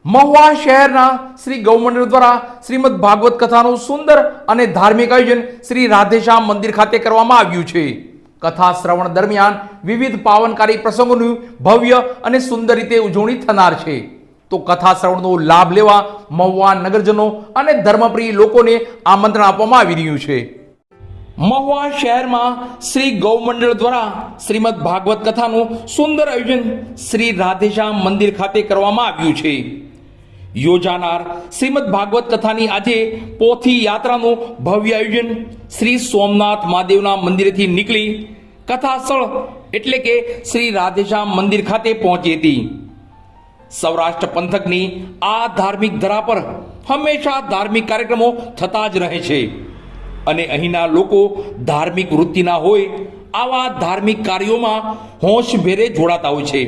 મહુવા શહેરના શ્રી ગૌમંડળ દ્વારા શ્રીમદ ભાગવત કથાનું સુંદર અને ધાર્મિક આયોજન શ્રી રાધેશ્યામ મંદિર ખાતે કરવામાં આવ્યું છે. કથા શ્રવણ દરમિયાન વિવિધ પાવનકારી પ્રસંગોનું ભવ્ય અને સુંદર રીતે ઉજવણી થનાર છે. તો કથા શ્રવણનો લાભ લેવા મહુવા નગરજનો અને ધર્મપ્રિય લોકોને આમંત્રણ આપવામાં આવી રહ્યું છે. મહુવા શહેરમાં શ્રી ગૌમંડળ દ્વારા શ્રીમદ ભાગવત કથાનું સુંદર આયોજન શ્રી રાધેશ્યામ મંદિર ખાતે કરવામાં આવ્યું છે. યોજાનાર શ્રીમદ ભાગવત કથાની આજે પોથી યાત્રાનું ભવ્ય આયોજન શ્રી સોમનાથ મહાદેવના મંદિરેથી નીકળી કથા સ્થળ એટલે કે શ્રી રાધેશ્યામ મંદિર ખાતે પહોંચી હતી. સૌરાષ્ટ્ર પંથકની આ ધાર્મિક ધરા પર હંમેશા ધાર્મિક કાર્યક્રમો થતા જ રહે છે અને અહીંના લોકો ધાર્મિક વૃત્તિના હોય આવા ધાર્મિક કાર્યોમાં હોંશભેરે જોડાતા હોય છે.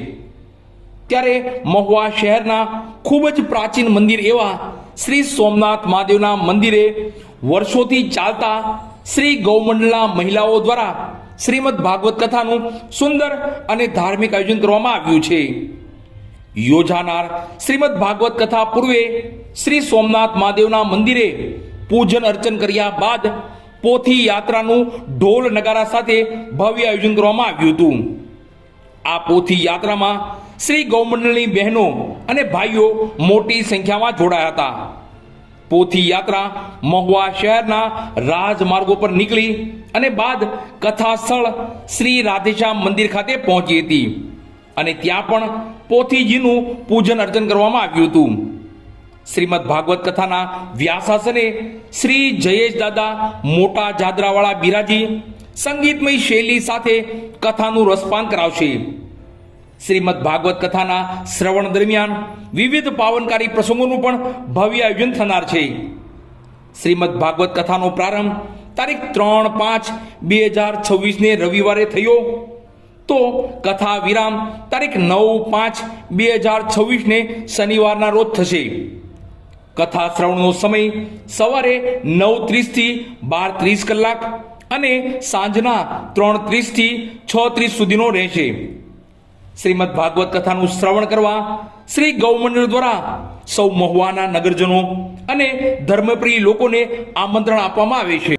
ત્યારે મહુવા શહેરના ખૂબ જ પ્રાચીન મંદિર એવા શ્રી સોમનાથ મહાદેવના મંદિરે વર્ષોથી ચાલતા શ્રી ગૌમંડળના મહિલાઓ દ્વારા શ્રીમદ ભાગવત કથાનું સુંદર અને ધાર્મિક આયોજન કરવામાં આવ્યું છે. યોજાનાર શ્રીમદ ભાગવત કથા પૂર્વે શ્રી સોમનાથ મહાદેવના મંદિરે પૂજન અર્ચન કર્યા બાદ પોથી યાત્રાનું ઢોલ નગારા સાથે ભવ્ય આયોજન કરવામાં આવ્યું હતું. આ પોથી યાત્રામાં શ્રી ગૌમંડળની બહેનો અને ભાઈઓ મોટી સંખ્યામાં જોડાયા હતા. પોથી યાત્રા મહુવા શહેરના રાજમાર્ગો પર નીકળી અને બાદ કથા સ્થળ શ્રી રાધેશ્યામ મંદિર ખાતે પહોંચી હતી અને ત્યાં પણ પોથીજીનું પૂજન અર્ચન કરવામાં આવ્યું હતું. શ્રીમદ ભાગવત કથાના વ્યાસાસને શ્રી જયેશ દાદા મોટા જાદરાવાળા બિરાજી સંગીતમય શૈલી સાથે કથાનું રસપાન કરાવશે. શ્રીમદ ભાગવત કથાના શ્રવણ દરમિયાન વિવિધ પાવનકારી પ્રસંગોનું પણ ભવ્ય આયોજન થનાર છે. શ્રીમદ ભાગવત કથાનો પ્રારંભ તારીખ 3/5/2026 રવિવારે થયો તો કથા વિરામ તારીખ 9/5/2026 શનિવારના રોજ થશે. કથા શ્રવણનો સમય સવારે 9:30 થી 12:30 કલાક અને સાંજના 3:30 થી 6:30 સુધીનો રહેશે. શ્રીમદ ભાગવત કથાનું શ્રવણ કરવા શ્રી ગૌમંડળ દ્વારા સૌ મહુવાના નગરજનો અને ધર્મપ્રિય લોકોને આમંત્રણ આપવામાં આવે છે.